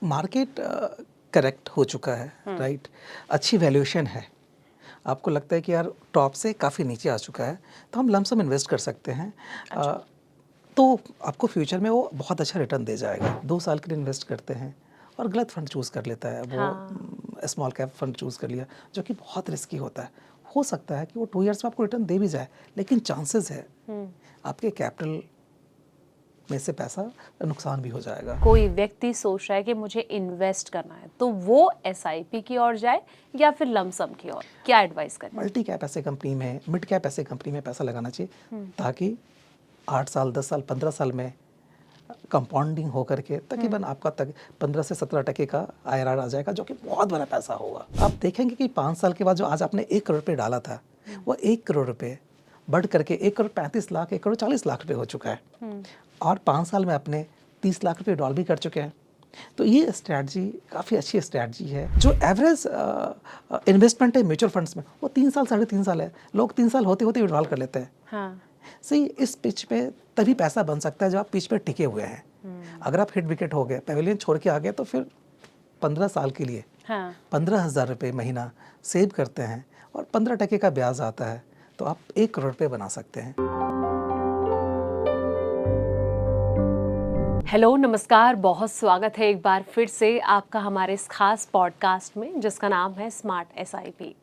Market correct हो चुका है, राइट, अच्छी वैल्यूएशन है, आपको लगता है कि यार टॉप से काफ़ी नीचे आ चुका है, तो हम लमसम इन्वेस्ट कर सकते हैं। तो आपको फ्यूचर में वो बहुत अच्छा रिटर्न दे जाएगा। 2 साल के लिए इन्वेस्ट करते हैं और गलत फंड चूज़ कर लेता है, वो स्मॉल कैप फंड चूज़ कर लिया, जो कि बहुत रिस्की होता है। हो सकता है कि वो 2 इयर्स में आपको रिटर्न दे भी जाए, लेकिन चांसेस है आपके कैपिटल में से पैसा नुकसान भी हो जाएगा। कोई व्यक्ति सोच रहा है कि मुझे इन्वेस्ट करना है, तो वो एसआईपी की ओर जाए या फिर लमसम की ओर, क्या एडवाइस करें? मल्टी कैप ऐसे कंपनी में, मिड कैप ऐसे कंपनी में पैसा लगाना चाहिए, ताकि 8 साल, 10 साल, 15 साल में कंपाउंडिंग हो करके तकरीबन आपका 15 से 17% का IRR आ जाएगा, जो कि बहुत बड़ा पैसा होगा। आप देखेंगे कि 5 साल के बाद जो आज आपने 1 करोड़ रुपये डाला था, वो 1 करोड़ रुपये बढ़ करके 1 करोड़ 35 लाख, 1 करोड़ 40 लाख रुपये हो चुका है, और 5 साल में अपने 30 लाख रुपये डॉल भी कर चुके हैं। तो ये स्ट्रैटी काफ़ी अच्छी स्ट्रैटी है। जो एवरेज इन्वेस्टमेंट है म्यूचुअल फंड्स में, वो 3 साल, 3.5 साल है। लोग 3 साल होते होते विड्रॉल कर लेते हैं। सही, इस पिच पे तभी पैसा बन सकता है जब आप पिच पे टिके हुए हैं। अगर आप हिट विकेट हो गए, पवेलियन छोड़ के आ गए, तो फिर 15 साल के लिए 15,000 रुपये महीना सेव करते हैं और 15% का ब्याज आता है, तो आप 1 करोड़ रुपये बना सकते हैं। हेलो, नमस्कार, बहुत स्वागत है एक बार फिर से आपका हमारे इस खास पॉडकास्ट में, जिसका नाम है स्मार्ट एसआईपी।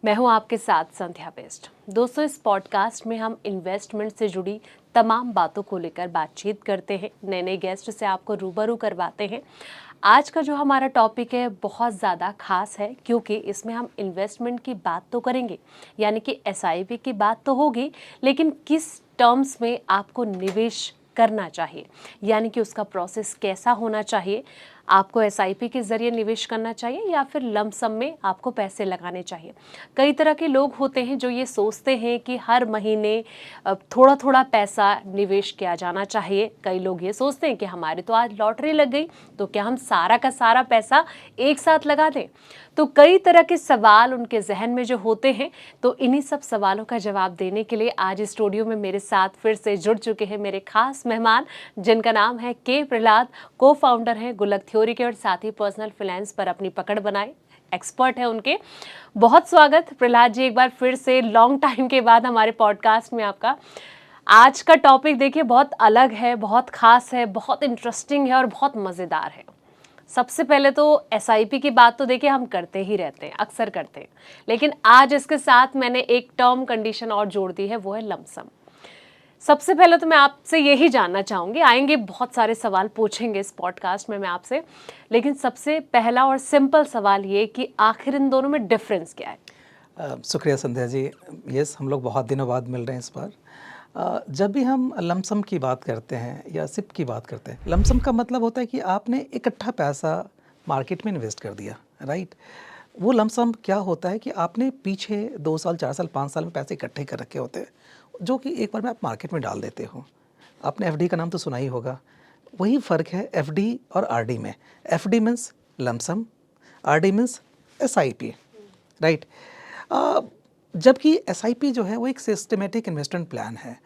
मैं हूं आपके साथ संध्या बेस्ट। दोस्तों, इस पॉडकास्ट में हम इन्वेस्टमेंट से जुड़ी तमाम बातों को लेकर बातचीत करते हैं, नए नए गेस्ट से आपको रूबरू करवाते हैं। आज का जो हमारा टॉपिक है बहुत ज़्यादा खास है, क्योंकि इसमें हम इन्वेस्टमेंट की बात तो करेंगे, यानी कि एसआईपी की बात तो होगी, लेकिन किस टर्म्स में आपको निवेश करना चाहिए, यानी कि उसका प्रोसेस कैसा होना चाहिए। आपको एसआईपी के ज़रिए निवेश करना चाहिए या फिर लमसम में आपको पैसे लगाने चाहिए। कई तरह के लोग होते हैं जो ये सोचते हैं कि हर महीने थोड़ा थोड़ा पैसा निवेश किया जाना चाहिए। कई लोग ये सोचते हैं कि हमारी तो आज लॉटरी लग गई, तो क्या हम सारा का सारा पैसा एक साथ लगा दें। तो कई तरह के सवाल उनके जहन में जो होते हैं, तो इन्हीं सब सवालों का जवाब देने के लिए आज स्टूडियो में मेरे साथ फिर से जुड़ चुके हैं मेरे खास मेहमान, जिनका नाम है के प्रहलाद। को फाउंडर हैं गुल्लक थ्योरी के, और साथ ही पर्सनल फाइनेंस पर अपनी पकड़ बनाए एक्सपर्ट है उनके। बहुत स्वागत प्रहलाद जी, एक बार फिर से लॉन्ग टाइम के बाद हमारे पॉडकास्ट में आपका। आज का टॉपिक देखिए बहुत अलग है, बहुत खास है, बहुत इंटरेस्टिंग है और बहुत मज़ेदार है। सबसे पहले तो एसआईपी की बात तो देखिए हम करते ही रहते हैं, अक्सर करते हैं, लेकिन आज इसके साथ मैंने एक टर्म कंडीशन और जोड़ दी है, वो है लमसम। सबसे पहले तो मैं आपसे यही जानना चाहूँगी, आएंगे बहुत सारे सवाल पूछेंगे इस पॉडकास्ट में मैं आपसे, लेकिन सबसे पहला और सिंपल सवाल ये कि आखिर इन दोनों में डिफरेंस क्या है? शुक्रिया संध्या जी। यस, हम लोग बहुत दिनों बाद मिल रहे हैं इस बार। जब भी हम लमसम की बात करते हैं या सिप की बात करते हैं, लमसम का मतलब होता है कि आपने इकट्ठा पैसा मार्केट में इन्वेस्ट कर दिया, राइट। वो लमसम क्या होता है कि आपने पीछे 2 साल, 4 साल, 5 साल में पैसे इकट्ठे कर रखे होते हैं, जो कि एक बार में आप मार्केट में डाल देते हो। आपने एफडी का नाम तो सुना ही होगा। वही फ़र्क है एफडी और आरडी में। FD means lump sum, RD means SIP, right. जबकि एसआईपी जो है वो एक सिस्टमेटिक इन्वेस्टमेंट प्लान है,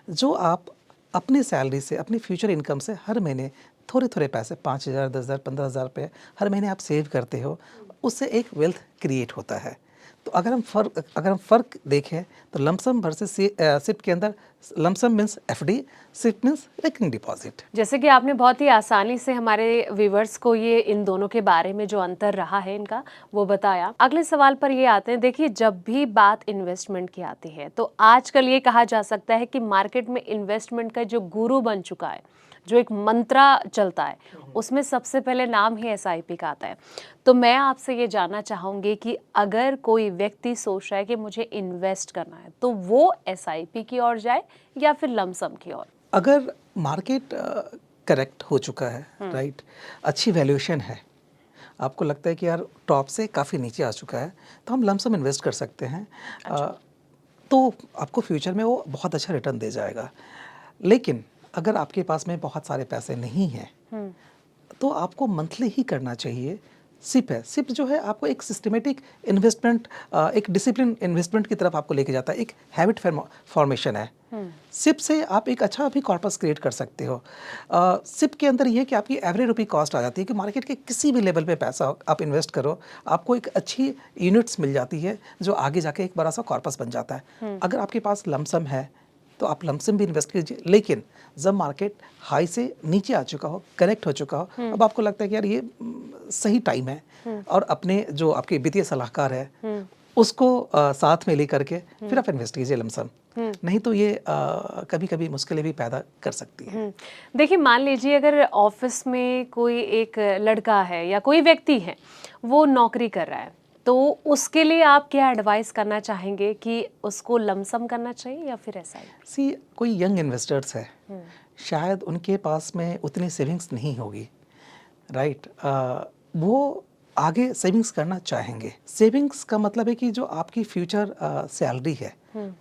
जो आप अपनी सैलरी से, अपनी फ्यूचर इनकम से हर महीने थोड़े थोड़े पैसे, 5,000, 10,000, 15,000 रुपये हर महीने आप सेव करते हो। उससे एक वेल्थ क्रिएट होता है। तो अगर हम फ़र्क देखें तो लमसम वर्सेस सिप के अंदर lump sum means FD, SIP means recurring deposit. जैसे कि आपने बहुत ही आसानी से हमारे व्यूवर्स को ये इन दोनों के बारे में जो अंतर रहा है इनका वो बताया। अगले सवाल पर ये आते हैं। देखिए, जब भी बात इन्वेस्टमेंट की आती है तो आजकल ये कहा जा सकता है कि मार्केट में इन्वेस्टमेंट का जो गुरु बन चुका है, जो एक मंत्रा चलता है, उसमें सबसे पहले नाम ही एसआईपी का आता है। तो मैं आपसे ये जानना चाहूँगी कि अगर कोई व्यक्ति सोच रहा है कि मुझे इन्वेस्ट करना है, तो वो एसआईपी की ओर जाए या फिर लमसम की ओर? अगर मार्केट करेक्ट हो चुका है, राइट, अच्छी वैल्यूएशन है, आपको लगता है कि यार टॉप से काफ़ी नीचे आ चुका है, तो हम लमसम इन्वेस्ट कर सकते हैं। तो आपको फ्यूचर में वो बहुत अच्छा रिटर्न दे जाएगा। लेकिन अगर आपके पास में बहुत सारे पैसे नहीं हैं, तो आपको मंथली ही करना चाहिए, सिप है। सिप जो है आपको एक सिस्टमेटिक इन्वेस्टमेंट, एक डिसिप्लिन इन्वेस्टमेंट की तरफ आपको लेके जाता है, एक हैबिट फॉर्मेशन है। सिप से आप एक अच्छा भी कॉर्पस क्रिएट कर सकते हो। सिप के अंदर ये है कि आपकी एवरेज रुपी कॉस्ट आ जाती है कि मार्केट के किसी भी लेवल पे पैसा आप इन्वेस्ट करो, आपको एक अच्छी यूनिट्स मिल जाती है जो आगे जाके एक बड़ा सा कॉर्पस बन जाता है। अगर आपके पास लमसम है तो आप लमसम भी इन्वेस्ट कीजिए, लेकिन जब मार्केट हाई से नीचे आ चुका हो, करेक्ट हो चुका हो, अब आपको लगता है कि यार ये सही टाइम है, और अपने जो आपके वित्तीय सलाहकार है उसको साथ में लेकर के फिर आप इन्वेस्ट कीजिए लमसम। नहीं तो ये कभी कभी मुश्किलें भी पैदा कर सकती है। देखिए, मान लीजिए अगर ऑफिस में कोई एक लड़का है या कोई व्यक्ति है, वो नौकरी कर रहा है, तो उसके लिए आप क्या एडवाइस करना चाहेंगे कि उसको लमसम करना चाहिए या फिर एसआईपी? सी, कोई यंग इन्वेस्टर्स है, शायद उनके पास में उतनी सेविंग्स नहीं होगी, राइट? वो आगे सेविंग्स करना चाहेंगे। सेविंग्स का मतलब है कि जो आपकी फ्यूचर सैलरी है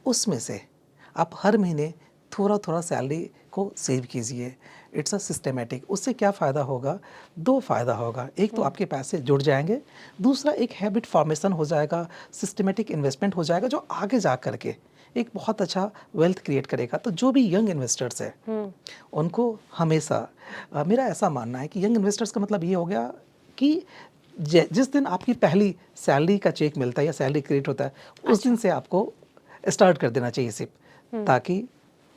उसमें से आप हर महीने थोड़ा थोड़ा सैलरी को सेव कीजिए। It's a systematic. उससे क्या फ़ायदा होगा? दो फ़ायदा होगा। एक तो आपके पैसे जुड़ जाएंगे, दूसरा एक हैबिट फॉर्मेशन हो जाएगा, सिस्टमेटिक इन्वेस्टमेंट हो जाएगा जो आगे जा करके एक बहुत अच्छा वेल्थ क्रिएट करेगा। तो जो भी यंग इन्वेस्टर्स है उनको हमेशा मेरा ऐसा मानना है कि यंग इन्वेस्टर्स का मतलब ये हो गया कि जिस दिन आपकी पहली सैलरी का चेक मिलता है या सैलरी क्रिएट होता है, उस दिन से आपको स्टार्ट कर देना चाहिए सिप, ताकि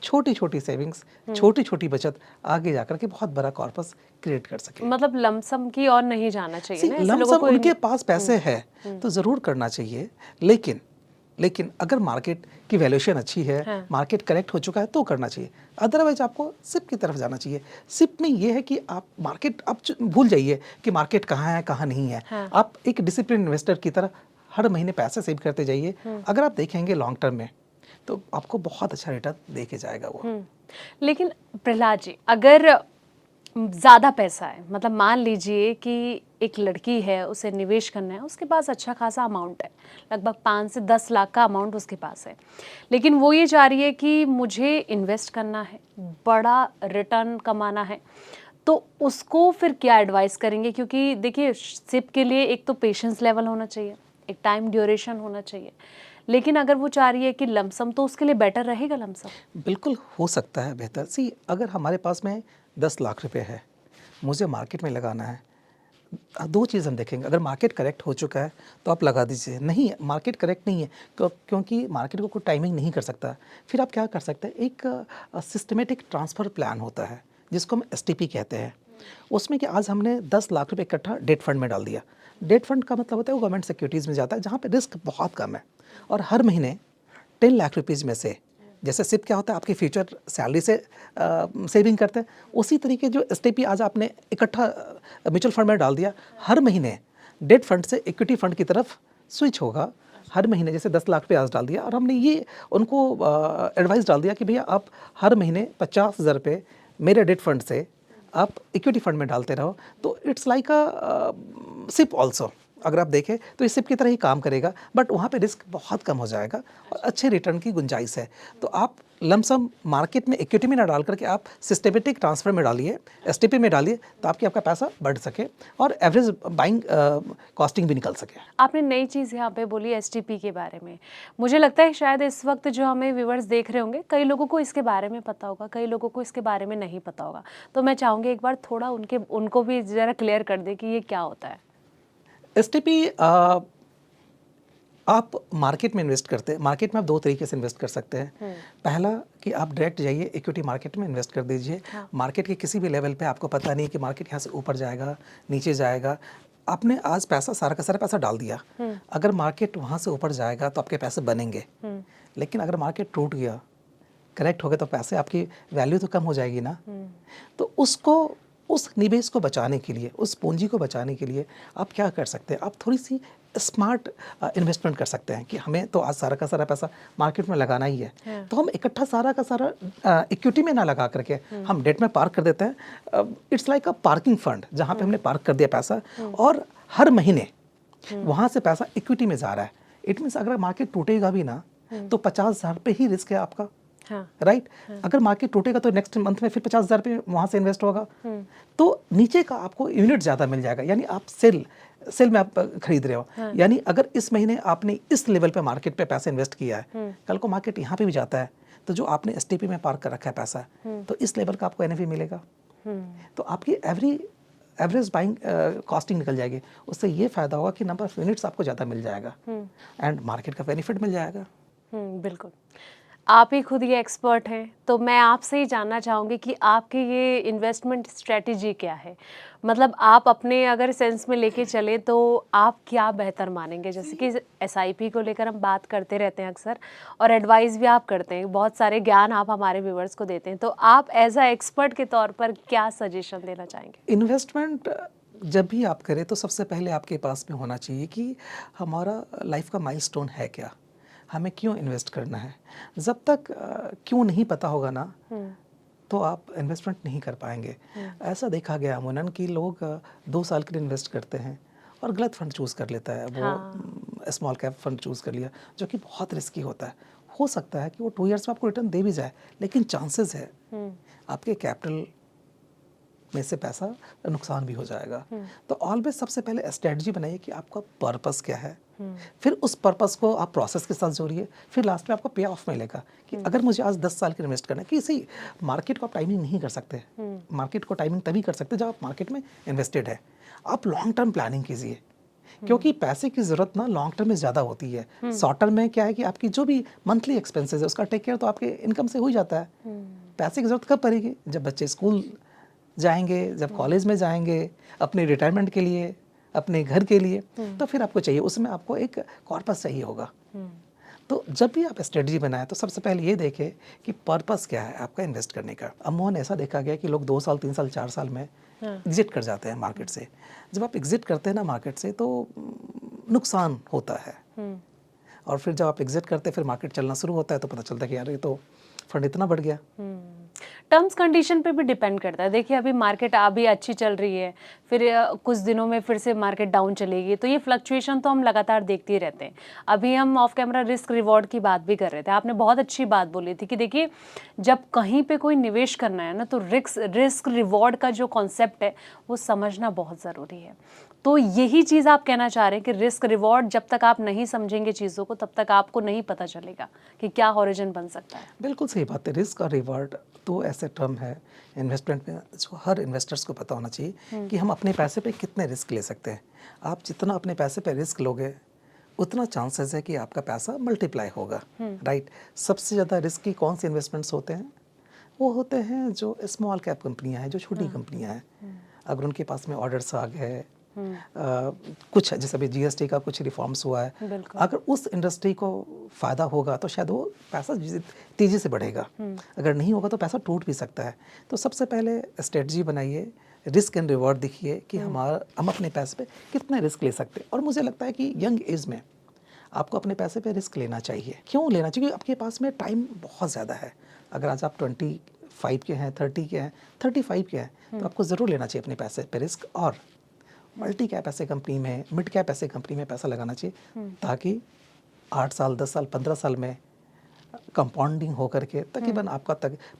छोटी छोटी सेविंग्स, छोटी छोटी बचत आगे जाकर के बहुत बड़ा कॉर्पस क्रिएट कर सके। मतलब लमसम की और नहीं जाना चाहिए ना, ऐसे लोगों लमसम को उनके पास पैसे है तो ज़रूर करना चाहिए, लेकिन अगर मार्केट की वैल्यूएशन अच्छी है, मार्केट करेक्ट हो चुका है तो करना चाहिए। अदरवाइज आपको सिप की तरफ जाना चाहिए। सिप में ये है कि आप मार्केट, आप भूल जाइए कि मार्केट कहाँ है कहाँ नहीं है। आप एक डिसिप्लिन इन्वेस्टर की तरह हर महीने पैसे सेव करते जाइए। अगर आप देखेंगे लॉन्ग टर्म में तो आपको बहुत अच्छा रिटर्न दे के जाएगा वो। लेकिन प्रहलाद जी, अगर ज़्यादा पैसा है, मतलब मान लीजिए कि एक लड़की है, उसे निवेश करना है, उसके पास अच्छा खासा अमाउंट है, लगभग 5 से 10 लाख का अमाउंट उसके पास है, लेकिन वो ये चाह रही है कि मुझे इन्वेस्ट करना है, बड़ा रिटर्न कमाना है, तो उसको फिर क्या एडवाइस करेंगे? क्योंकि देखिए, सिप के लिए एक तो पेशेंस लेवल होना चाहिए, एक टाइम ड्यूरेशन होना चाहिए, लेकिन अगर वो चाह रही है कि लमसम, तो उसके लिए बेटर रहेगा लमसम? बिल्कुल हो सकता है बेहतर। सी, अगर हमारे पास में 10 लाख रुपए है, मुझे मार्केट में लगाना है, दो चीज़ हम देखेंगे। अगर मार्केट करेक्ट हो चुका है तो आप लगा दीजिए, नहीं मार्केट करेक्ट नहीं है क्योंकि मार्केट को कोई टाइमिंग नहीं कर सकता, फिर आप क्या कर सकते हैं, एक सिस्टमेटिक ट्रांसफ़र प्लान होता है जिसको हम STP कहते हैं। उसमें कि आज हमने 10 लाख रुपए इकट्ठा डेट फंड में डाल दिया। डेट फंड का मतलब होता है वो गवर्नमेंट सिक्योरिटीज़ में जाता है जहाँ पे रिस्क बहुत कम है, और हर महीने 10 लाख रुपीज़ में से, जैसे सिप क्या होता है आपकी फ्यूचर सैलरी से सेविंग करते हैं, उसी तरीके जो STP आज आपने इकट्ठा म्यूचुअल फंड में डाल दिया, हर महीने डेट फंड से इक्विटी फंड की तरफ स्विच होगा। हर महीने जैसे 10 लाख रुपये आज डाल दिया, और हमने ये उनको एडवाइस डाल दिया कि भैया आप हर महीने 50,000 रुपये मेरे डेट फंड से आप इक्विटी फंड में डालते रहो। तो it's like a SIP also. अगर आप देखें तो इस सिप की तरह ही काम करेगा, बट वहाँ पे रिस्क बहुत कम हो जाएगा और अच्छे रिटर्न की गुंजाइश है। तो आप लमसम मार्केट में इक्विटी में ना डाल करके आप सिस्टमेटिक ट्रांसफर में डालिए, STP में डालिए, तो आपका पैसा बढ़ सके और एवरेज बाइंग कॉस्टिंग भी निकल सके। आपने नई चीज़ यहाँ पे बोली STP के बारे में। मुझे लगता है शायद इस वक्त जो हमें व्यूअर्स देख रहे होंगे, कई लोगों को इसके बारे में पता होगा, कई लोगों को इसके बारे में नहीं पता होगा। तो मैं चाहूँगी एक बार थोड़ा उनको भी ज़रा क्लियर कर दे कि ये क्या होता है। STP आप मार्केट में इन्वेस्ट करते हैं। मार्केट में आप दो तरीके से इन्वेस्ट कर सकते हैं। पहला कि आप डायरेक्ट जाइए इक्विटी मार्केट में इन्वेस्ट कर दीजिए। मार्केट के किसी भी लेवल पे आपको पता नहीं कि मार्केट यहाँ से ऊपर जाएगा, नीचे जाएगा, आपने आज पैसा सारा का सारा पैसा डाल दिया, अगर मार्केट वहाँ से ऊपर जाएगा तो आपके पैसे बनेंगे, लेकिन अगर मार्केट टूट गया, करेक्ट हो गया, तो पैसे आपकी वैल्यू तो कम हो जाएगी ना। तो उस निवेश को बचाने के लिए, उस पूंजी को बचाने के लिए आप क्या कर सकते हैं, आप थोड़ी सी स्मार्ट इन्वेस्टमेंट कर सकते हैं कि हमें तो आज सारा का सारा पैसा मार्केट में लगाना ही है, तो हम इकट्ठा सारा का सारा इक्विटी में ना लगा करके हम डेट में पार्क कर देते हैं। It's like a parking fund, जहाँ पे हमने पार्क कर दिया पैसा और हर महीने वहाँ से पैसा इक्विटी में जा रहा है। इट मीन्स अगर मार्केट टूटेगा भी ना तो 50,000 पे ही रिस्क है आपका, राइट। अगर मार्केट टूटेगा तो नेक्स्ट मंथ में फिर 50,000 पे वहाँ से इन्वेस्ट होगा, तो नीचे का आपको यूनिट ज़्यादा मिल जाएगा। यानी आप सेल सेल में आप खरीद रहे हो, यानी अगर इस महीने आपने इस लेवल पे मार्केट पे पैसा इन्वेस्ट किया है, कल को मार्केट यहाँ पे भी जाता है तो जो आपने एसटीपी में पार्क कर रखा है पैसा, तो इस लेवल का आपको एनएवी मिलेगा, तो आपकी एवरेज बाइंग कॉस्टिंग निकल जाएगी। उससे ये फायदा होगा कि नंबर ऑफ यूनिट्स आपको ज़्यादा मिल जाएगा एंड मार्केट का बेनिफिट मिल जाएगा। बिल्कुल। आप ही खुद ये एक्सपर्ट हैं, तो मैं आपसे ही जानना चाहूँगी कि आपकी ये इन्वेस्टमेंट स्ट्रेटजी क्या है? मतलब आप अपने अगर सेंस में लेके चले तो आप क्या बेहतर मानेंगे? जैसे कि एसआईपी को लेकर हम बात करते रहते हैं अक्सर, और एडवाइस भी आप करते हैं, बहुत सारे ज्ञान आप हमारे व्यूवर्स को देते हैं, तो आप एज अ एक्सपर्ट के तौर पर क्या सजेशन देना चाहेंगे? इन्वेस्टमेंट जब भी आप करें तो सबसे पहले आपके पास में होना चाहिए कि हमारा लाइफ का माइलस्टोन है क्या, हमें क्यों इन्वेस्ट करना है। जब तक क्यों नहीं पता होगा ना, तो आप इन्वेस्टमेंट नहीं कर पाएंगे। ऐसा देखा गया अमूमन कि लोग 2 साल के लिए इन्वेस्ट करते हैं और गलत फंड चूज़ कर लेता है, वो स्मॉल कैप फंड चूज़ कर लिया, जो कि बहुत रिस्की होता है। हो सकता है कि वो 2 ईयर्स में आपको रिटर्न दे भी जाए, लेकिन चांसेस है आपके कैपिटल में से पैसा नुकसान भी हो जाएगा। तो ऑलवेज सबसे पहले स्ट्रेटजी बनाइए कि आपका पर्पस क्या है, फिर उस पर्पस को आप प्रोसेस के साथ जोड़िए, फिर लास्ट में आपको पे ऑफ मिलेगा कि अगर मुझे आज 10 साल की इन्वेस्ट करना है, कि इसी मार्केट को आप टाइमिंग नहीं कर सकते, मार्केट को टाइमिंग तभी कर सकते जब आप मार्केट में इन्वेस्टेड है। आप लॉन्ग टर्म प्लानिंग कीजिए, क्योंकि पैसे की ज़रूरत ना लॉन्ग टर्म में ज़्यादा होती है। शॉर्ट टर्म में क्या है कि आपकी जो भी मंथली एक्सपेंसेस है उसका टेक केयर तो आपके इनकम से हो ही जाता है। पैसे की ज़रूरत कब पड़ेगी? जब बच्चे स्कूल जाएंगे, जब कॉलेज में जाएंगे, अपने रिटायरमेंट के लिए, अपने घर के लिए, तो फिर आपको चाहिए, उसमें आपको एक कॉर्पस चाहिए होगा। तो जब भी आप स्ट्रेटजी बनाएं तो सबसे पहले ये देखें कि पर्पस क्या है आपका इन्वेस्ट करने का। अमूमन ऐसा देखा गया कि लोग 2 साल 3 साल 4 साल में एग्जिट कर जाते हैं मार्केट से। जब आप एग्जिट करते हैं ना मार्केट से तो नुकसान होता है, और फिर जब आप एग्जिट करते हैं फिर मार्केट चलना शुरू होता है तो पता चलता है कि यार ये तो फंड इतना बढ़ गया। टर्म्स कंडीशन पे भी डिपेंड करता है। देखिए अभी मार्केट अभी अच्छी चल रही है, फिर कुछ दिनों में फिर से मार्केट डाउन चलेगी, तो ये फ्लक्चुएशन तो हम लगातार देखते ही रहते हैं। अभी हम ऑफ कैमरा रिस्क रिवॉर्ड की बात भी कर रहे थे, आपने बहुत अच्छी बात बोली थी कि देखिए जब कहीं पे कोई निवेश करना है ना, तो रिस्क रिवॉर्ड का जो कॉन्सेप्ट है वो समझना बहुत ज़रूरी है। तो यही चीज़ आप कहना चाह रहे हैं कि रिस्क रिवॉर्ड जब तक आप नहीं समझेंगे चीज़ों को, तब तक आपको नहीं पता चलेगा कि क्या हॉरिजन बन सकता है। बिल्कुल सही बात है। रिस्क और रिवॉर्ड तो ऐसे टर्म है इन्वेस्टमेंट में जो हर इन्वेस्टर्स को पता होना चाहिए कि हम अपने पैसे पे कितने रिस्क ले सकते हैं। आप जितना अपने पैसे पे रिस्क लोगे उतना चांसेस है कि आपका पैसा मल्टीप्लाई होगा, राइट। सबसे ज़्यादा रिस्की कौन से इन्वेस्टमेंट्स होते हैं? वो होते हैं जो स्मॉल कैप कंपनियां हैं, जो छोटी कंपनियां हैं। अगर उनके पास में ऑर्डर्स आ गए, कुछ जैसे अभी जीएसटी का कुछ रिफॉर्म्स हुआ है, अगर उस इंडस्ट्री को फ़ायदा होगा तो शायद वो पैसा तेज़ी से बढ़ेगा, अगर नहीं होगा तो पैसा टूट भी सकता है। तो सबसे पहले स्ट्रेटजी बनाइए, रिस्क एंड रिवॉर्ड देखिए कि हम अपने पैसे पे कितने रिस्क ले सकते हैं। और मुझे लगता है कि यंग एज में आपको अपने पैसे पे रिस्क लेना चाहिए। क्यों लेना चाहिए? आपके पास में टाइम बहुत ज़्यादा है। अगर आज आप 25 के हैं, 30 के हैं, 35 के हैं, तो आपको ज़रूर लेना चाहिए अपने पैसे पे रिस्क। और मल्टी कैप ऐसे कंपनी में, मिड कैप ऐसे कंपनी में पैसा लगाना चाहिए, ताकि 8 साल 10 साल 15 साल में कंपाउंडिंग होकर के तकरीबन आपका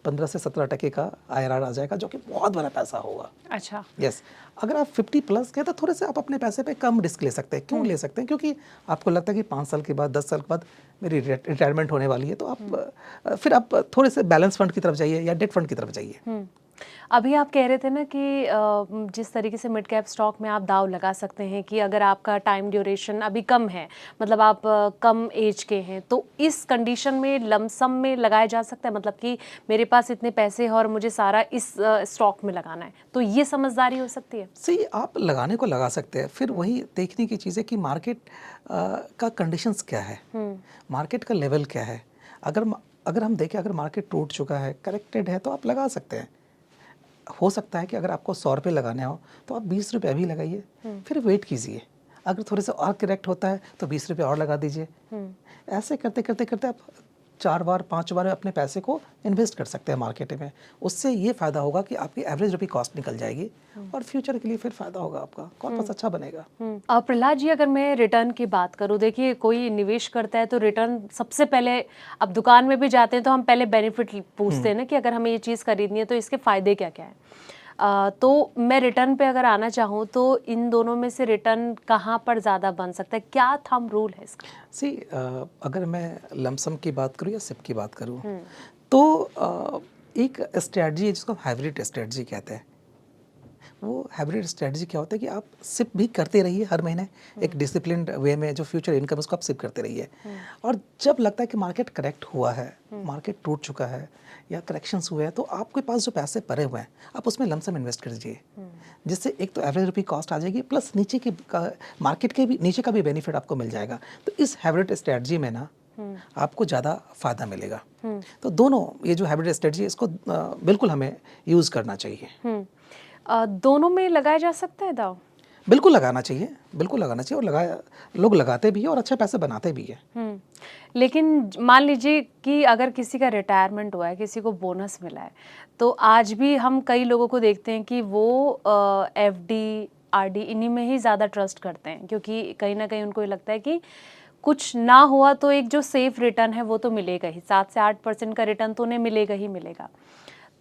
15 से 17% का IRR आ जाएगा, जो कि बहुत बड़ा पैसा होगा। अच्छा, यस। अगर आप 50 प्लस के तो थोड़े से आप अपने पैसे पे कम रिस्क ले सकते हैं। क्यों ले सकते हैं? क्योंकि आपको लगता है कि 5 साल के बाद 10 साल के बाद मेरी रिटायरमेंट होने वाली है, तो आप फिर आप थोड़े से बैलेंस फंड की तरफ जाइए या डेट फंड की तरफ जाइए। अभी आप कह रहे थे ना कि जिस तरीके से मिड कैप स्टॉक में आप दाव लगा सकते हैं कि अगर आपका टाइम ड्यूरेशन अभी कम है, मतलब आप कम एज के हैं, तो इस कंडीशन में लमसम में लगाया जा सकता है, मतलब कि मेरे पास इतने पैसे हैं और मुझे सारा इस स्टॉक में लगाना है, तो ये समझदारी हो सकती है? सही, आप लगाने को लगा सकते हैं। फिर वही देखने की चीज़ है कि मार्केट का कंडीशंस क्या है, मार्केट का लेवल क्या है। अगर हम देखें, अगर मार्केट टूट चुका है, करेक्टेड है, तो आप लगा सकते हैं। हो सकता है कि अगर आपको 100 रुपये लगाने हो तो आप 20 रुपये अभी लगाइए, फिर वेट कीजिए। अगर थोड़े से और करेक्ट होता है तो 20 रुपये और लगा दीजिए। ऐसे करते करते करते आप 4 बार 5 बार अपने पैसे को इन्वेस्ट कर सकते हैं मार्केट में। उससे ये फ़ायदा होगा कि आपकी एवरेज रुपी कॉस्ट निकल जाएगी और फ्यूचर के लिए फिर फ़ायदा होगा, आपका कॉर्पस अच्छा बनेगा। प्रहलाद जी, अगर मैं रिटर्न की बात करूं, देखिए कोई निवेश करता है तो रिटर्न सबसे पहले, अब दुकान में भी जाते हैं तो हम पहले बेनिफिट पूछते हैं ना कि अगर हमें ये चीज़ खरीदनी है तो इसके फ़ायदे क्या क्या है। तो मैं रिटर्न पे अगर आना चाहूँ तो इन दोनों में से रिटर्न कहाँ पर ज़्यादा बन सकता है, क्या थंब रूल है इसका? सी अगर मैं लमसम की बात करूँ या सिप की बात करूँ, तो एक स्ट्रेटजी है जिसको हाइब्रिड स्ट्रेटजी कहते हैं। वो हाइब्रिड स्ट्रेटजी क्या होता है कि आप सिप भी करते रहिए हर महीने एक डिसिप्लिन्ड वे में, जो फ्यूचर इनकम उसको आप सिप करते रहिए, और जब लगता है कि मार्केट करेक्ट हुआ है, मार्केट टूट चुका है या करेक्शंस हुए हैं, तो आपके पास जो पैसे पड़े हुए हैं आप उसमें लमसम इन्वेस्ट कर दीजिए, जिससे एक तो एवरेज रुपी कॉस्ट आ जाएगी, प्लस नीचे की मार्केट के भी नीचे का भी बेनिफिट आपको मिल जाएगा। तो इस हाइब्रिड स्ट्रेटजी में ना आपको ज़्यादा फ़ायदा मिलेगा। तो दोनों ये जो हाइब्रिड स्ट्रेटजी है इसको बिल्कुल हमें यूज़ करना चाहिए। दोनों में लगाया जा सकता है दाव? बिल्कुल लगाना चाहिए, बिल्कुल लगाना चाहिए, और लोग लगाते भी हैं और अच्छे पैसे बनाते भी हैं। लेकिन मान लीजिए कि अगर किसी का रिटायरमेंट हुआ है, किसी को बोनस मिला है, तो आज भी हम कई लोगों को देखते हैं कि वो एफडी, आरडी इन्हीं में ही ज़्यादा ट्रस्ट करते हैं, क्योंकि कहीं ना कहीं उनको ये लगता है कि कुछ ना हुआ तो एक जो सेफ रिटर्न है वो तो मिलेगा ही, 7 से 8% का रिटर्न तो उन्हें मिलेगा ही मिलेगा।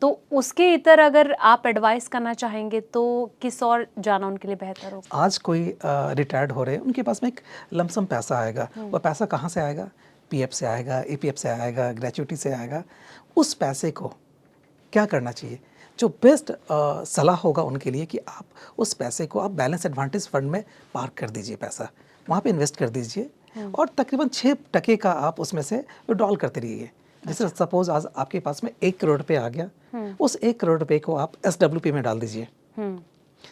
तो उसके इतर अगर आप एडवाइस करना चाहेंगे तो किस और जाना उनके लिए बेहतर होगा? आज कोई रिटायर्ड हो रहे हैं, उनके पास में एक लमसम पैसा आएगा, वो पैसा कहाँ से आएगा? पीएफ से आएगा, ईपीएफ से आएगा, ग्रेच्युटी से आएगा। उस पैसे को क्या करना चाहिए? जो बेस्ट सलाह होगा उनके लिए कि आप उस पैसे को आप बैलेंस एडवांटेज फंड में पार्क कर दीजिए, पैसा वहाँ पे इन्वेस्ट कर दीजिए, और तकरीबन 6% का आप उसमें से विड्रॉल करते रहिए। जैसे सपोज आज आपके पास में 1 करोड़ रुपये आ गया, उस 1 करोड़ रुपये को आप SWP में डाल दीजिए,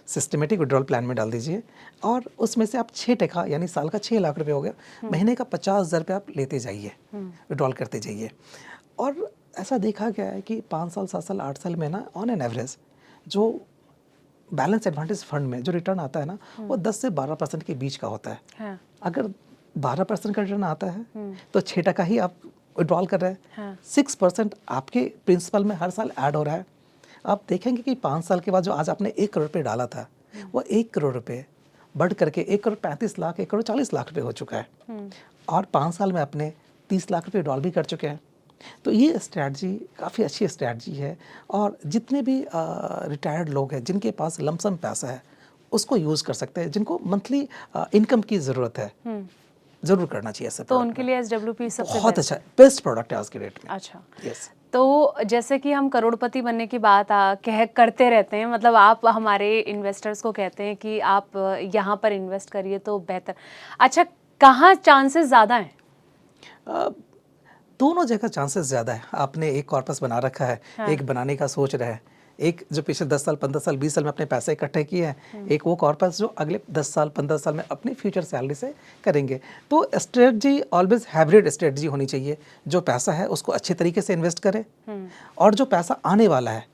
सिस्टमेटिक विड्रॉल प्लान में डाल दीजिए, और उसमें से आप 6% यानी साल का 6 लाख रुपए हो गया, महीने का 50,000 रुपये आप लेते जाइए, विड्रॉल करते जाइए। और ऐसा देखा गया है कि 5 साल, 7 साल, 8 साल में ना ऑन एन एवरेज जो बैलेंस एडवांटेज फंड में जो रिटर्न आता है ना, वो 10 से 12% के बीच का होता है। हाँ। अगर 12% का रिटर्न आता है तो 6% ही आप विड्रॉल कर रहे हैं। हाँ। 6% आपके प्रिंसिपल में हर साल ऐड हो रहा है। आप देखेंगे कि 5 साल के बाद जो आज आपने 1 करोड़ रुपये डाला था, वो 1 करोड़ रुपये बढ़ करके 1 करोड़ 35 लाख, 1 करोड़ 40 लाख रुपये हो चुका है, और 5 साल में आपने 30 लाख रुपये विड्रॉल भी कर चुके हैं। तो ये स्ट्रैटी काफ़ी अच्छी स्ट्रैटी है, और जितने भी रिटायर्ड लोग हैं जिनके पास लमसम पैसा है उसको यूज़ कर सकते हैं, जिनको मंथली इनकम की ज़रूरत है, ज़रूर करना चाहिए ऐसा। तो उनके लिए SWP सबसे बहुत अच्छा बेस्ट प्रोडक्ट है आज के डेट में। अच्छा। यस। तो जैसे कि हम करोड़पति बनने की बात करते रहते हैं, मतलब आप हमारे इन्वेस्टर्स को कहते हैं कि आप यहाँ पर इन्वेस्ट करिए तो बेहतर। अच्छा, कहाँ चांसेस ज़्यादा हैं? दोनों जगह चांसेस ज़्यादा है। आपने एक कॉर्पस बना रखा है, हाँ। एक बनाने का सोच रहे हैं, एक जो पिछले 10 साल, 15 साल, 20 साल में अपने पैसे इकट्ठे किए हैं, एक वो कॉर्पस जो अगले 10 साल, 15 साल में अपनी फ्यूचर सैलरी से करेंगे। तो स्ट्रेटजी ऑलवेज हाइब्रिड स्ट्रेटजी होनी चाहिए। जो पैसा है उसको अच्छे तरीके से इन्वेस्ट करें, और जो पैसा आने वाला है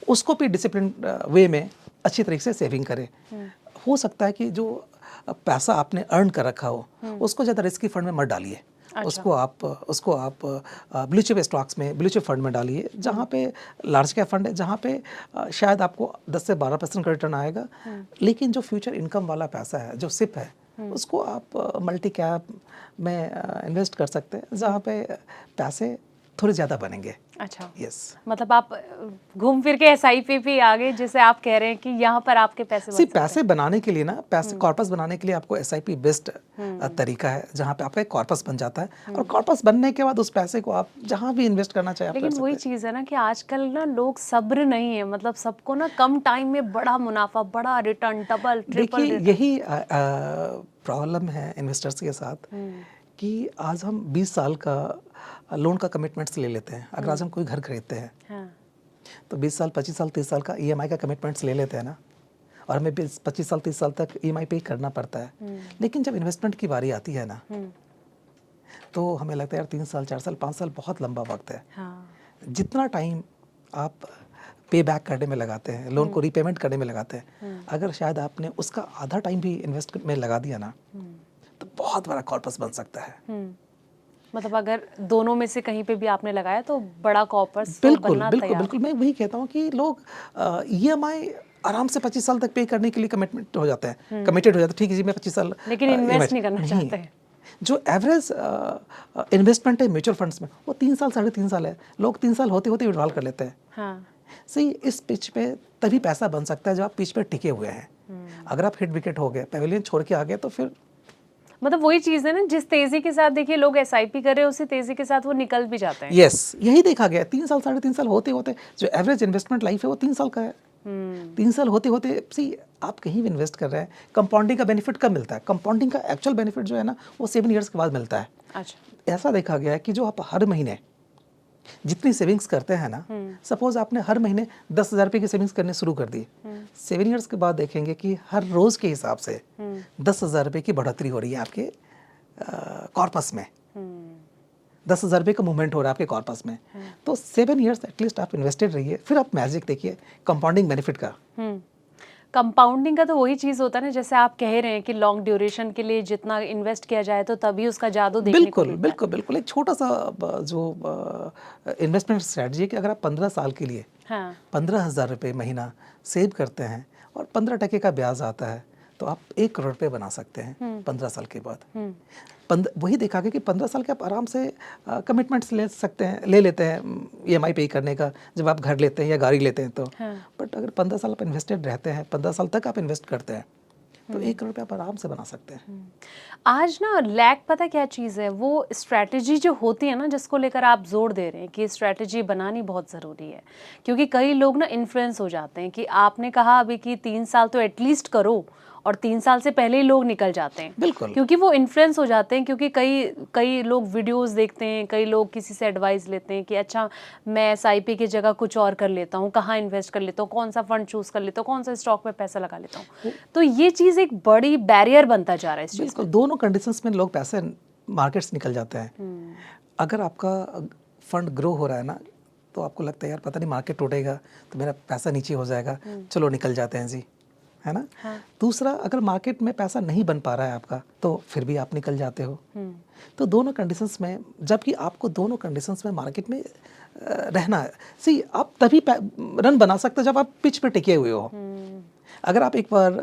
उसको भी डिसिप्लिन वे में अच्छी तरीके से सेविंग करें। हो सकता है कि जो पैसा आपने अर्न कर रखा हो उसको ज़्यादा रिस्की फंड में मत डालिए। अच्छा। उसको आप ब्लू चिप स्टॉक्स में, ब्लू चिप फंड में डालिए, जहाँ पे लार्ज कैप फंड है, जहाँ पे शायद आपको 10 से 12% का रिटर्न आएगा, लेकिन जो फ्यूचर इनकम वाला पैसा है, जो सिप है, उसको आप मल्टी कैप में इन्वेस्ट कर सकते हैं, जहाँ पे पैसे थोड़े ज़्यादा बनेंगे। अच्छा। यस। मतलब आप घूम फिर के SIP पे आ गए, जिसे आप कह रहे हैं कि यहाँ पर आपके पैसे बन सकते हैं। पैसे बनाने के लिए ना, पैसे कॉर्पस बनाने के लिए आपको SIP बेस्ट तरीका है, जहाँ पे आपका एक कॉर्पस बन जाता है, और कॉर्पस बनने के बाद उस पैसे को आप जहाँ भी इन्वेस्ट करना चाहे आप कर लेकिन सकते वही हैं। चीज़ है ना कि आजकल ना लोग सब्र नहीं है, मतलब सबको ना कम टाइम में बड़ा मुनाफा, बड़ा रिटर्न, डबल ट्रिपल देखिए, रिटर्न। यही प्रॉब्लम है इन्वेस्टर्स के साथ, कि आज हम 20 साल का लोन का कमिटमेंट्स ले लेते हैं। अगर आज हम कोई घर खरीदते हैं, हाँ। तो 20 साल, 25 साल, 30 साल का EMI का कमिटमेंट्स ले लेते हैं ना, और हमें 25 साल, 30 साल तक EMI पे करना पड़ता है। लेकिन जब इन्वेस्टमेंट की बारी आती है ना, तो हमें लगता है यार 3 साल, 4 साल, 5 साल बहुत लंबा वक्त है। हाँ। जितना टाइम आप पे बैक करने में लगाते हैं, लोन को रीपेमेंट करने में लगाते हैं, अगर शायद आपने उसका आधा टाइम भी इन्वेस्ट में लगा दिया ना, तो बहुत बड़ा कॉर्पस बन सकता है। मतलब अगर दोनों में से कहीं पे भी आपने लगाया तो बड़ा कॉर्पस बिल्कुल बनना बिल्कुल तैयार। बिल्कुल, मैं वही कहता हूँ कि लोग EMI आराम से 25 साल तक पे करने के लिए कमिटमेंट हो जाते हैं, कमिटेड हो जाते हैं। ठीक है जी, मैं 25 साल, लेकिन इन्वेस्ट नहीं करना चाहते हैं। जो एवरेज इन्वेस्टमेंट है म्यूचुअल फंड्स में, वो 3 साल, 3.5 साल है। लोग 3 साल होते होते विड्रॉल कर लेते हैं। हाँ। सही इस पिच पे तभी पैसा बन सकता है जब आप पिच पे टिके हुए हैं। अगर आप हिट विकेट हो गए, पेविलियन छोड़ के आ गए, तो फिर मतलब वही चीज है ना, जिस तेजी के साथ देखिए लोग एसआईपी कर रहे हैं उसी तेजी के साथ वो निकल भी जाते हैं। यस, यही देखा गया है। 3 साल 3.5 साल होते होते जो एवरेज इन्वेस्टमेंट लाइफ है वो 3 साल का है। 3 साल होते होते सी आप कहीं भी इन्वेस्ट कर रहे हैं, कंपाउंडिंग का बेनिफिट कब मिलता है? कंपाउंडिंग का एक्चुअल बेनिफिट जो है ना वो 7 ईयर्स के बाद मिलता है। अच्छा। ऐसा देखा गया है कि जो आप हर महीने जितनी सेविंग्स करते हैं ना, सपोज आपने हर महीने 10,000 रुपये की सेविंग्स करने शुरू कर दी, 7 ईयर्स के बाद देखेंगे कि हर रोज के हिसाब से 10,000 रुपये की बढ़ोतरी हो रही है आपके कॉर्पस में। 10,000 रुपये का मूवमेंट हो रहा है आपके कॉर्पस में। तो 7 ईयर्स एटलीस्ट आप इन्वेस्टेड रहिए, फिर आप मैजिक देखिए कंपाउंडिंग बेनिफिट का। कंपाउंडिंग का तो वही चीज होता है ना, जैसे आप कह रहे हैं कि लॉन्ग ड्यूरेशन के लिए जितना इन्वेस्ट किया जाए तो तभी उसका जादू देखने को बिल्कुल मिलता बिल्कुल बिल्कुल। एक छोटा सा जो इन्वेस्टमेंट स्ट्रेटजी है कि अगर आप 15 साल के लिए है। हाँ। 15,000 रुपये महीना सेव करते हैं और 15% का ब्याज आता है, तो आप 1 करोड़ रुपये बना सकते हैं 15 साल के बाद। वही देखा गया कि 15 साल के आप आराम से कमिटमेंट्स ले सकते हैं, ले लेते हैं ईएमआई पे करने का, जब आप घर लेते हैं या गाड़ी लेते हैं तो। बट अगर 15 साल आप इन्वेस्टेड रहते हैं, 15 साल तक आप इन्वेस्ट करते हैं, तो 1 करोड़ रुपये आप आराम से बना सकते हैं। आज ना लैक पता क्या चीज़ है, वो स्ट्रैटेजी जो होती है ना जिसको लेकर आप जोर दे रहे हैं कि स्ट्रैटेजी बनानी बहुत ज़रूरी है, क्योंकि कई लोग ना इन्फ्लुएंस हो जाते हैं कि आपने कहा अभी कि 3 साल तो एटलीस्ट करो, और 3 साल से पहले ही लोग निकल जाते हैं। बिल्कुल। क्योंकि वो इन्फ्लुएंस हो जाते हैं, क्योंकि कई लोग वीडियोस देखते हैं, कई लोग किसी से एडवाइस लेते हैं कि अच्छा मैं एसआईपी की जगह कुछ और कर लेता हूँ, कहाँ इन्वेस्ट कर लेता हूँ, कौन सा फंड चूज कर लेता हूँ, कौन सा स्टॉक में पैसा लगा लेता हूँ। तो ये चीज़ एक बड़ी बैरियर बनता जा रहा है इस चीज़। बिल्कुल, दोनों कंडीशंस में लोग पैसे मार्केट्स निकल जाते हैं। अगर आपका फंड ग्रो हो रहा है ना, तो आपको लगता है यार पता नहीं मार्केट टूटेगा तो मेरा पैसा नीचे हो जाएगा, चलो निकल जाते हैं जी, है ना। हाँ। दूसरा, अगर मार्केट में पैसा नहीं बन पा रहा है आपका, तो फिर भी आप निकल जाते हो। तो दोनों कंडीशंस में, जबकि आपको दोनों कंडीशंस में मार्केट में रहना है। सी आप तभी रन बना सकते हो जब आप पिच पे टिके हुए हो। अगर आप एक बार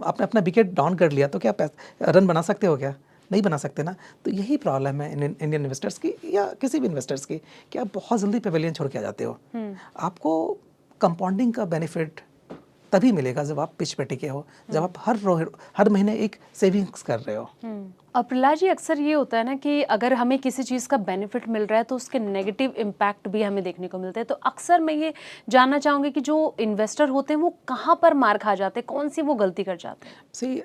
आपने अपना विकेट डाउन कर लिया तो क्या रन बना सकते हो? क्या नहीं बना सकते ना। तो यही प्रॉब्लम है इंडियन इन्वेस्टर्स की या किसी भी इन्वेस्टर्स की, कि आप बहुत जल्दी पेविलियन छोड़ के आ जाते हो। आपको कंपाउंडिंग का बेनिफिट तभी मिलेगा जब आप पिच पे टिके हो, जब आप हर महीने एक सेविंग्स कर रहे हो। और प्रहलाद जी, अक्सर ये होता है ना कि अगर हमें किसी चीज़ का बेनिफिट मिल रहा है तो उसके नेगेटिव इम्पैक्ट भी हमें देखने को मिलते हैं। तो अक्सर मैं ये जानना चाहूँगी कि जो इन्वेस्टर होते हैं वो कहाँ पर मार खा जाते हैं, कौन सी वो गलती कर जाते हैं? सी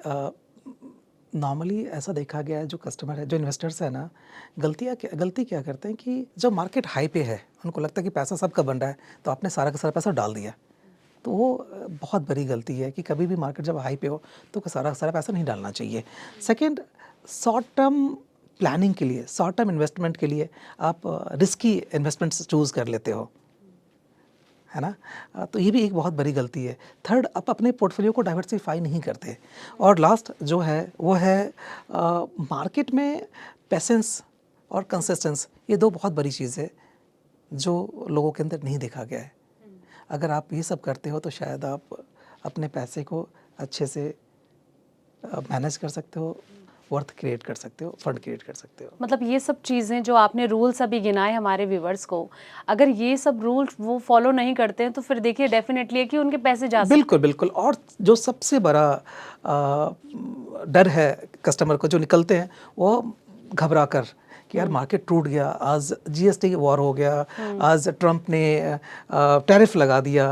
नॉर्मली ऐसा देखा गया है, जो कस्टमर है, जो इन्वेस्टर्स है ना, गलती क्या करते हैं कि जब मार्केट हाई पे है, उनको लगता है कि पैसा सबका बन रहा है, तो आपने सारा का सारा पैसा डाल दिया। तो वो बहुत बड़ी गलती है कि कभी भी मार्केट जब हाई पे हो तो सारा पैसा नहीं डालना चाहिए। सेकंड, शॉर्ट टर्म प्लानिंग के लिए, शॉर्ट टर्म इन्वेस्टमेंट के लिए आप रिस्की इन्वेस्टमेंट्स चूज़ कर लेते हो, है ना। तो ये भी एक बहुत बड़ी गलती है। थर्ड, आप अपने पोर्टफोलियो को डाइवर्सिफाई नहीं करते। और लास्ट जो है वो है मार्केट में पेशेंस और कंसिस्टेंस, ये दो बहुत बड़ी चीज़ है जो लोगों के अंदर नहीं देखा गया है। अगर आप ये सब करते हो तो शायद आप अपने पैसे को अच्छे से मैनेज कर सकते हो, वर्थ क्रिएट कर सकते हो, फंड क्रिएट कर सकते हो। मतलब ये सब चीज़ें जो आपने रूल्स अभी गिनाए हमारे व्यूवर्स को, अगर ये सब रूल्स वो फॉलो नहीं करते हैं तो फिर देखिए डेफिनेटली है कि उनके पैसे जा सकते हैं। बिल्कुल बिल्कुल। और जो सबसे बड़ा डर है कस्टमर को जो निकलते हैं, वो घबरा कर कि यार मार्केट टूट गया, आज जीएसटी वॉर हो गया, आज ट्रम्प ने टैरिफ लगा दिया।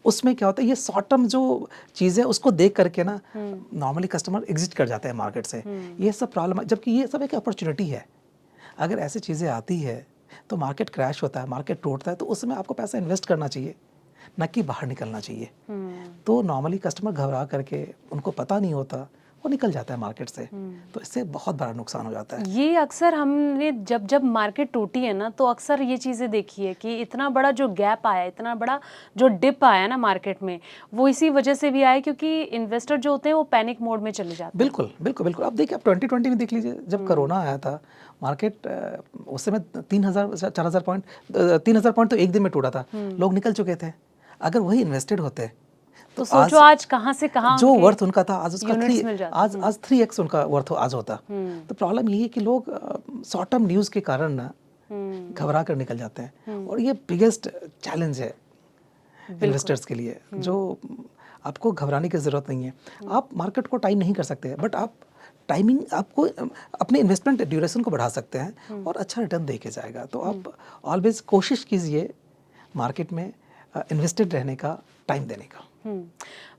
उसमें क्या होता है, ये शॉर्ट टर्म जो चीज़ है उसको देख करके ना नॉर्मली कस्टमर एग्जिट कर जाते हैं मार्केट से। ये सब प्रॉब्लम है, जबकि ये सब एक अपॉर्चुनिटी है। अगर ऐसी चीज़ें आती है तो मार्केट क्रैश होता है, मार्केट टूटता है, तो उसमें आपको पैसा इन्वेस्ट करना चाहिए, न कि बाहर निकलना चाहिए। तो नॉर्मली कस्टमर घबरा करके, उनको पता नहीं होता, वो निकल जाता है मार्केट से, तो इससे बहुत बड़ा नुकसान हो जाता है। ये अक्सर हमने जब मार्केट टूटी है ना, तो अक्सर ये चीज़ें देखी है कि इतना बड़ा जो गैप आया, इतना बड़ा जो डिप आया ना मार्केट में, वो इसी वजह से भी आया क्योंकि इन्वेस्टर जो होते हैं वो पैनिक मोड में चले जाते हैं। बिल्कुल बिल्कुल बिल्कुल। अब देखिए, आप 2020 में देख लीजिए, जब कोरोना आया था, मार्केट उस समय 3,000-4,000 पॉइंट, 3,000 पॉइंट तो एक दिन में टूटा था, लोग निकल चुके थे। अगर वही इन्वेस्टेड होते तो सोचो आज कहाँ से कहाँ जो वर्थ उनका था, आज उसका आज 3x उनका वर्थ आज होता। तो प्रॉब्लम यही है कि लोग शॉर्ट टर्म न्यूज़ के कारण ना घबरा कर निकल जाते हैं, और ये बिगेस्ट चैलेंज है इन्वेस्टर्स के लिए, जो आपको घबराने की ज़रूरत नहीं है। आप मार्केट को टाइम नहीं कर सकते, बट आप टाइमिंग आपको अपने इन्वेस्टमेंट ड्यूरेशन को बढ़ा सकते हैं और अच्छा रिटर्न दे के जाएगा। तो आप ऑलवेज कोशिश कीजिए मार्केट में इन्वेस्टेड रहने का, टाइम देने का।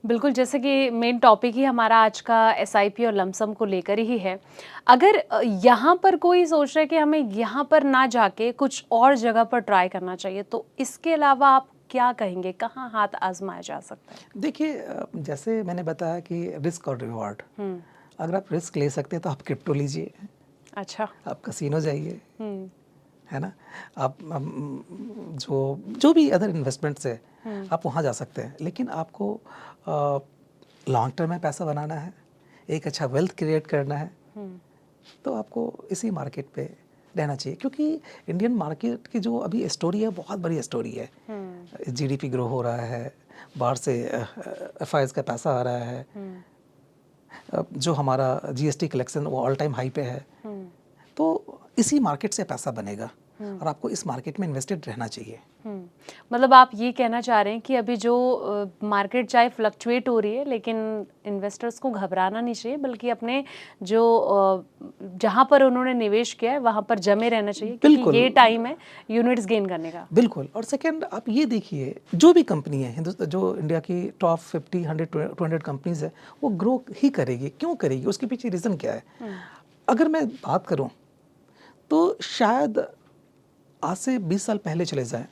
बिल्कुल, जैसे कि मेन टॉपिक ही हमारा आज का एसआईपी और लमसम को लेकर ही है। अगर यहाँ पर कोई सोच रहा है कि हमें यहाँ पर ना जाके कुछ और जगह पर ट्राई करना चाहिए, तो इसके अलावा आप क्या कहेंगे, कहाँ हाथ आजमाया जा सकता है? देखिए, जैसे मैंने बताया कि रिस्क और रिवॉर्ड, अगर आप रिस्क ले सकते हैं तो आप क्रिप्टो लीजिए, अच्छा, आप कसिनो जाइए, है ना, आप जो भी अदर इन्वेस्टमेंट्स है आप वहाँ जा सकते हैं। लेकिन आपको लॉन्ग टर्म में पैसा बनाना है, एक अच्छा वेल्थ क्रिएट करना है, तो आपको इसी मार्केट पे रहना चाहिए। क्योंकि इंडियन मार्केट की जो अभी स्टोरी है, बहुत बड़ी स्टोरी है। जीडीपी ग्रो हो रहा है, बाहर से एफआईआईज का पैसा आ रहा है, जो हमारा जीएसटी कलेक्शन वो ऑल टाइम हाई पे है। तो इसी मार्केट से पैसा बनेगा और आपको इस मार्केट में इन्वेस्टेड रहना चाहिए। मतलब आप ये कहना चाह रहे हैं कि अभी जो मार्केट चाहे फ्लक्चुएट हो रही है, लेकिन इन्वेस्टर्स को घबराना नहीं चाहिए, बल्कि अपने जो जहाँ पर उन्होंने निवेश किया है वहाँ पर जमे रहना चाहिए, क्योंकि ये टाइम है यूनिट्स गेन करने का। बिल्कुल। और सेकंड, आप ये देखिए, जो भी कंपनी है हिंदुस्तान, जो इंडिया की टॉप 50, 100, 200 कंपनीज है, वो ग्रो ही करेगी। क्यों करेगी? उसके पीछे रीज़न क्या है? अगर मैं बात करूँ तो शायद आज से 20 साल पहले चले जाएं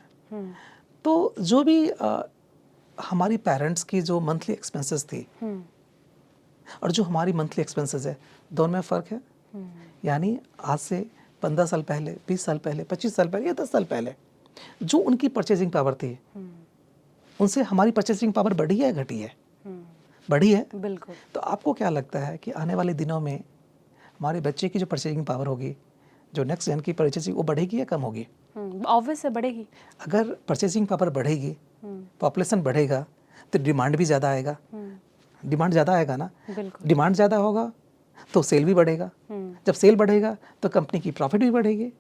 तो जो भी हमारी पेरेंट्स की जो मंथली एक्सपेंसेस थी और जो हमारी मंथली एक्सपेंसेस है, दोनों में फ़र्क है। यानी आज से 15 साल पहले, 20 साल पहले, 25 साल पहले या 10 साल पहले जो उनकी परचेजिंग पावर थी, उनसे हमारी परचेजिंग पावर बढ़ी है, घटी है? बढ़ी है। बिल्कुल। तो आपको क्या लगता है कि आने वाले दिनों में हमारे बच्चे की जो परचेजिंग पावर होगी, जो नेक्स्ट जन की परचेजिंग, वो बढ़ेगी या कम होगी? ऑब्वियस है, बढ़ेगी। अगर परचेजिंग पावर बढ़ेगी, पॉपुलेशन बढ़ेगा, तो डिमांड भी ज़्यादा आएगा। डिमांड ज़्यादा आएगा ना, बिल्कुल। डिमांड ज़्यादा होगा तो सेल भी बढ़ेगा। जब सेल बढ़ेगा तो कंपनी की प्रॉफिट भी बढ़ेगी,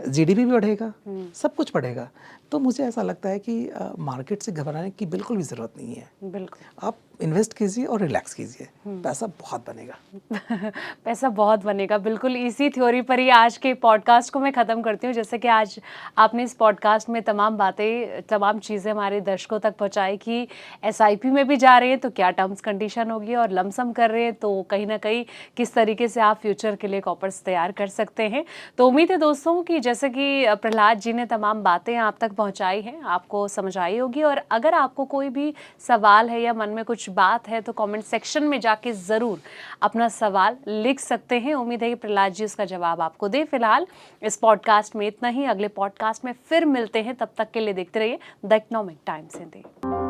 जीडीपी भी बढ़ेगा, सब कुछ बढ़ेगा। तो मुझे ऐसा लगता है कि मार्केट से घबराने की बिल्कुल भी ज़रूरत नहीं है। बिल्कुल। आप इन्वेस्ट कीजिए और रिलैक्स कीजिए, पैसा बहुत बनेगा। पैसा बहुत बनेगा। बिल्कुल इसी थ्योरी पर ही आज के पॉडकास्ट को मैं ख़त्म करती हूँ। जैसे कि आज आपने इस पॉडकास्ट में तमाम बातें, तमाम चीज़ें हमारे दर्शकों तक पहुँचाई कि एसआईपी में भी जा रहे हैं तो क्या टर्म्स कंडीशन होगी, और लमसम कर रहे हैं तो कहीं ना कहीं किस तरीके से आप फ्यूचर के लिए कॉपर्स तैयार कर सकते हैं। तो उम्मीद है दोस्तों कि जैसे कि प्रहलाद जी ने तमाम बातें आप तक पहुँचाई हैं, आपको समझ आई होगी। और अगर आपको कोई भी सवाल है या मन में कुछ बात है तो कमेंट सेक्शन में जाके ज़रूर अपना सवाल लिख सकते हैं। उम्मीद है कि प्रहलाद जी उसका जवाब आपको दे। फिलहाल इस पॉडकास्ट में इतना ही। अगले पॉडकास्ट में फिर मिलते हैं, तब तक के लिए देखते रहिए द इकोनॉमिक टाइम्स हिंदी।